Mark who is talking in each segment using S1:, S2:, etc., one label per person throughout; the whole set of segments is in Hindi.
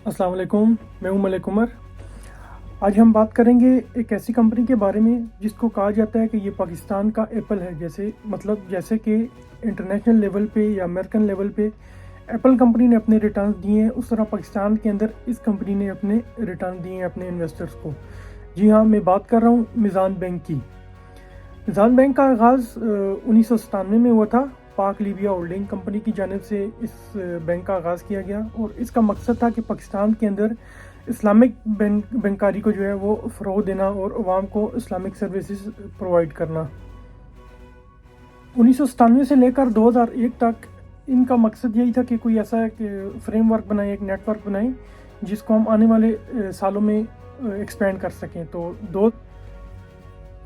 S1: अस्सलाम वालेकुम, मैं हूं मलिक उमर। आज हम बात करेंगे एक ऐसी कंपनी के बारे में जिसको कहा जाता है कि ये पाकिस्तान का एप्पल है। जैसे कि इंटरनेशनल लेवल पे या अमेरिकन लेवल पे एप्पल कंपनी ने अपने रिटर्न दिए हैं, उस तरह पाकिस्तान के अंदर इस कंपनी ने अपने रिटर्न दिए हैं अपने इन्वेस्टर्स को। जी हाँ, मैं बात कर रहा हूँ मिज़ान बैंक की। मिज़ान बैंक का आगाज़ 1997 में हुआ था। पाक लीबिया होल्डिंग कंपनी की जानिब से इस बैंक का आगाज़ किया गया और इसका मकसद था कि पाकिस्तान के अंदर इस्लामिक बैंकारी को जो है वो फ़रोग़ देना और अवाम को इस्लामिक सर्विसेज प्रोवाइड करना। 1997 से लेकर 2001 तक इनका मकसद यही था कि कोई ऐसा एक फ्रेमवर्क बनाए, एक नेटवर्क बनाए जिसको हम आने वाले सालों में एक्सपेंड कर सकें। तो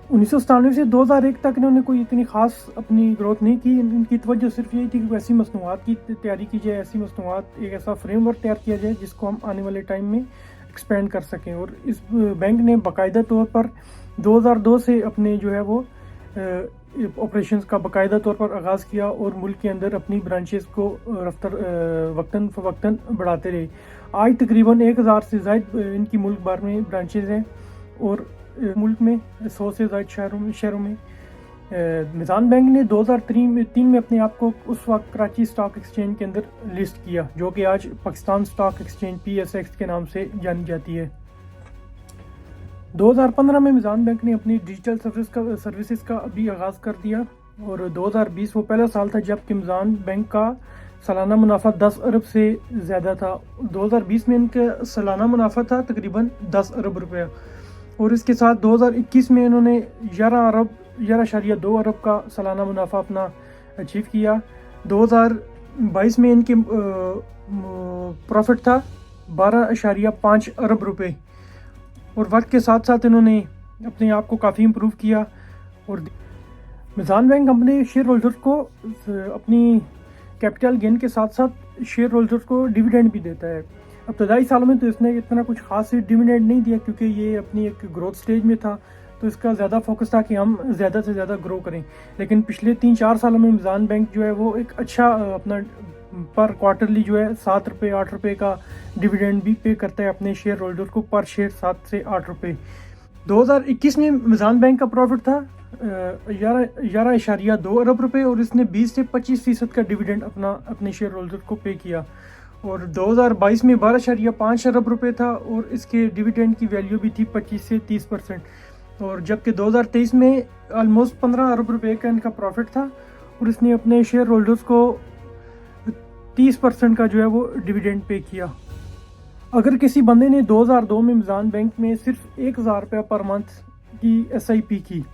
S1: 1997 से 2001 तक इन्होंने कोई इतनी ख़ास अपनी ग्रोथ नहीं की। इनकी तवज्जो सिर्फ यही थी कि ऐसी मसनूआत की तैयारी की जाए, ऐसी मसनूआत, एक ऐसा फ्रेमवर्क तैयार किया जाए जिसको हम आने वाले टाइम में एक्सपेंड कर सकें। और इस बैंक ने बाकायदा तौर पर 2002 से अपने जो है वो ऑपरेशंस का बाकायदा तौर पर आगाज़ किया और मुल्क के अंदर अपनी ब्रांचेस को वक्तन फ़वक्तन बढ़ाते रहे। आज तकरीबन 1000 से ज़ायद इनकी मुल्क भर में ब्रांचेज़ हैं और मुल्क में 100 से ज़्यादा शहरों में। मिज़ान बैंक ने 2003 में अपने आप को उस वक्त कराची स्टॉक एक्सचेंज के अंदर लिस्ट किया, जो कि आज पाकिस्तान स्टॉक एक्सचेंज PSX के नाम से जानी जाती है। 2015 में मिज़ान बैंक ने अपनी डिजिटल सर्विसेज का भी आगाज़ कर दिया और 2020 वो पहला साल था जबकि मिज़ान बैंक का सालाना मुनाफा 10 अरब से ज़्यादा था। 2020 में इनका सालाना मुनाफा था तकरीबन 10 अरब रुपया और इसके साथ 2021 में इन्होंने 11.2 अरब का सालाना मुनाफा अपना अचीव किया। 2022 में इनके प्रॉफिट था 12.5 अरब रुपए और वक्त के साथ साथ इन्होंने अपने आप को काफ़ी इम्प्रूव किया। और मिज़ान बैंक अपने शेयर होल्डर्स को अपनी कैपिटल गेन के साथ साथ शेयर होल्डर्स को डिविडेंड भी देता है। इब्तदाई सालों में तो इसने इतना कुछ खास डिविडेंड नहीं दिया क्योंकि ये अपनी एक ग्रोथ स्टेज में था, तो इसका ज़्यादा फोकस था कि हम ज़्यादा से ज़्यादा ग्रो करें। लेकिन पिछले 3-4 सालों में मिज़ान बैंक जो है वो एक अच्छा अपना पर क्वार्टरली जो है 7 रुपये 8 रुपये का डिविडेंड भी पे करता है अपने शेयर होल्डर को, पर शेयर 7 से 8 रुपये। 2021 में मिज़ान बैंक का प्रॉफिट था 11.2 अरब रुपये और इसने 20 से 25% का डिविडेंड अपने शेयर होल्डर को पे किया। और 2022 में 12.5 अरब रुपये था और इसके डिविडेंड की वैल्यू भी थी 25 से 30%। और जबकि 2023 में ऑलमोस्ट 15 अरब रुपये का इनका प्रॉफिट था और इसने अपने शेयर होल्डर्स को 30% का जो है वो डिविडेंड पे किया। अगर किसी बंदे ने 2002 में मिज़ान बैंक में सिर्फ 1000 रुपया पर मंथ की SIP की,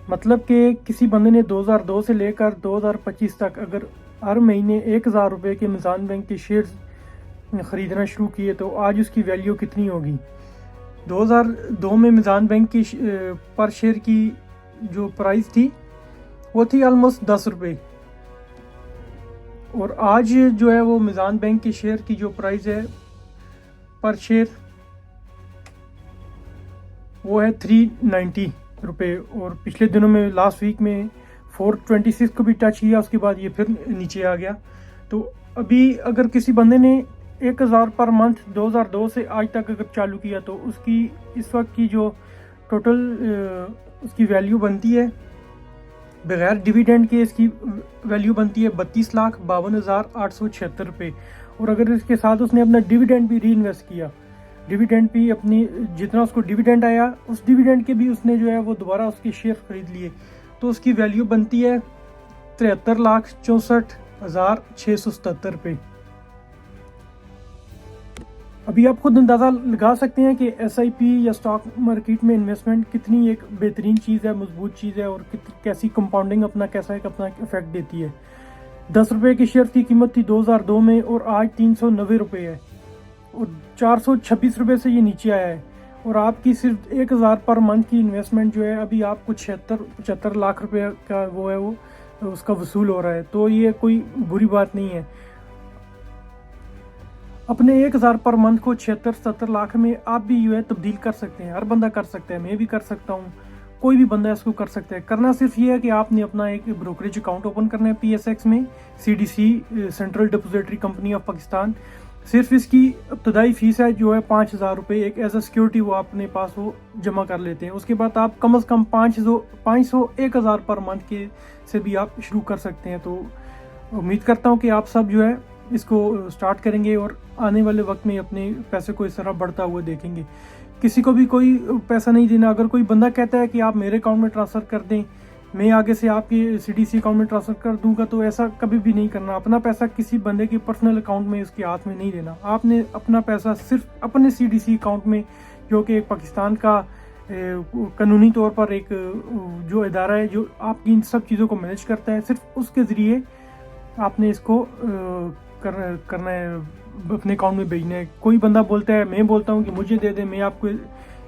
S1: मतलब कि किसी बंदे ने 2002 से लेकर 2025 तक अगर हर महीने 1000 रुपये के मिज़ान बैंक के शेयर्स ख़रीदना शुरू किए तो आज उसकी वैल्यू कितनी होगी। 2002 में मिज़ान बैंक की पर शेयर की जो प्राइस थी वो थी ऑलमोस्ट 10 रुपये और आज जो है वो मिज़ान बैंक के शेयर की जो प्राइस है पर शेयर वो है 390 रुपये और पिछले दिनों में लास्ट वीक में 426 को भी टच किया, उसके बाद ये फिर नीचे आ गया। तो अभी अगर किसी बंदे ने 1000 पर मंथ 2002 से आज तक अगर चालू किया तो उसकी इस वक्त की जो टोटल उसकी वैल्यू बनती है बगैर डिविडेंड के, इसकी वैल्यू बनती है 32,52,876 रुपये। और अगर इसके साथ उसने अपना डिविडेंड भी री इन्वेस्ट किया, डिविडेंड भी अपनी जितना उसको डिविडेंड आया उस डिविडेंड के भी उसने जो है वो दोबारा उसके शेयर ख़रीद लिए तो उसकी वैल्यू बनती है 73,64,677 रुपये। अभी आप खुद अंदाज़ा लगा सकते हैं कि SIP या स्टॉक मार्केट में इन्वेस्टमेंट कितनी एक बेहतरीन चीज़ है, मजबूत चीज़ है और कैसी कंपाउंडिंग अपना इफेक्ट देती है। 10 रुपये की शेयर की कीमत थी 2002 में और आज 390 रुपये है और 426 रुपये से ये नीचे आया है और आपकी सिर्फ 1000 पर मंथ की इन्वेस्टमेंट जो है अभी आपको 75 लाख रुपए का वो है वो उसका वसूल हो रहा है। तो ये कोई बुरी बात नहीं है। अपने 1000 पर मंथ को 76-70 लाख में आप भी जो है तब्दील कर सकते हैं। हर बंदा कर सकता है, मैं भी कर सकता हूँ, कोई भी बंदा इसको कर सकता है। करना सिर्फ ये है कि आपने अपना एक ब्रोकरेज अकाउंट ओपन करना है PSX में, CDC central depository company of Pakistan. सिर्फ इसकी इब्तदाई फीस है जो है 5,000 रुपये, एक एज अ सिक्योरिटी वो अपने पास वो जमा कर लेते हैं। उसके बाद आप कम से कम 500 1,000 पर मंथ के से भी आप शुरू कर सकते हैं। तो उम्मीद करता हूँ कि आप सब जो है इसको स्टार्ट करेंगे और आने वाले वक्त में अपने पैसे को इस तरह बढ़ता हुआ देखेंगे। किसी को भी कोई पैसा नहीं देना। अगर कोई बंदा कहता है कि आप मेरे अकाउंट में ट्रांसफ़र कर दें, मैं आगे से आपके CDC अकाउंट में ट्रांसफ़र कर दूंगा, तो ऐसा कभी भी नहीं करना। अपना पैसा किसी बंदे के पर्सनल अकाउंट में उसके हाथ में नहीं देना। आपने अपना पैसा सिर्फ अपने CDC अकाउंट में, जो कि एक पाकिस्तान का कानूनी तौर पर एक जो इदारा है जो आपकी इन सब चीज़ों को मैनेज करता है, सिर्फ उसके ज़रिए आपने इसको करना है, अपने अकाउंट में भेजना है। कोई बंदा बोलता है, मैं बोलता हूँ कि मुझे दे दे, मैं आपको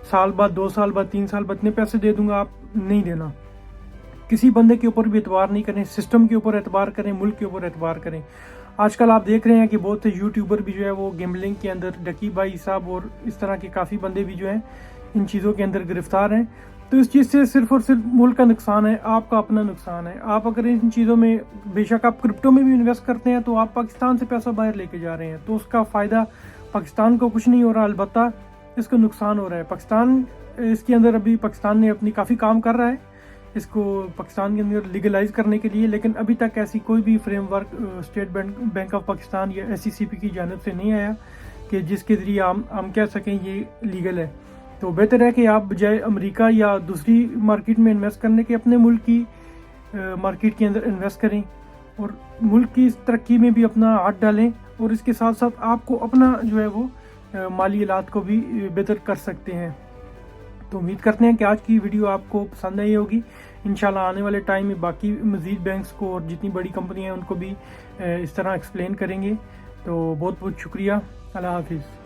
S1: साल बाद 2 साल बाद 3 साल बाद इतने पैसे दे दूंगा, आप नहीं देना। किसी बंदे के ऊपर भी एतबार नहीं करें, सिस्टम के ऊपर एतबार करें, मुल्क के ऊपर एतबार करें। आजकल आप देख रहे हैं कि बहुत से यूट्यूबर भी जो है वो गैम्बलिंग के अंदर, डकी भाई साहब और इस तरह के काफ़ी बंदे भी जो हैं इन चीज़ों के अंदर गिरफ्तार हैं। तो इस चीज़ से सिर्फ और सिर्फ मुल्क का नुकसान है, आपका अपना नुकसान है। आप अगर इन चीज़ों में, बेशक आप क्रिप्टो में भी इन्वेस्ट करते हैं, तो आप पाकिस्तान से पैसा बाहर लेके जा रहे हैं, तो उसका फ़ायदा पाकिस्तान को कुछ नहीं हो रहा, अलबत्ता इसका नुकसान हो रहा है। पाकिस्तान इसके अंदर, अभी पाकिस्तान ने अपनी काफ़ी काम कर रहा है इसको पाकिस्तान के अंदर लीगलाइज करने के लिए, लेकिन अभी तक ऐसी कोई भी framework state bank of Pakistan या SECP की जानिब से नहीं आया कि जिसके ज़रिए हम कह सकें ये लीगल है। तो बेहतर है कि आप बजाय अमेरिका या दूसरी मार्केट में इन्वेस्ट करने के अपने मुल्क की मार्केट के अंदर इन्वेस्ट करें और मुल्क की तरक्की में भी अपना हाथ डालें, और इसके साथ साथ आपको अपना जो है वो माली हालात को भी बेहतर कर सकते हैं। तो उम्मीद करते हैं कि आज की वीडियो आपको पसंद आई होगी। इंशाल्लाह आने वाले टाइम में बाकी मज़ीद बैंक्स को और जितनी बड़ी कंपनियां हैं उनको भी इस तरह एक्सप्लेन करेंगे। तो बहुत बहुत शुक्रिया। अल्लाह हाफिज़।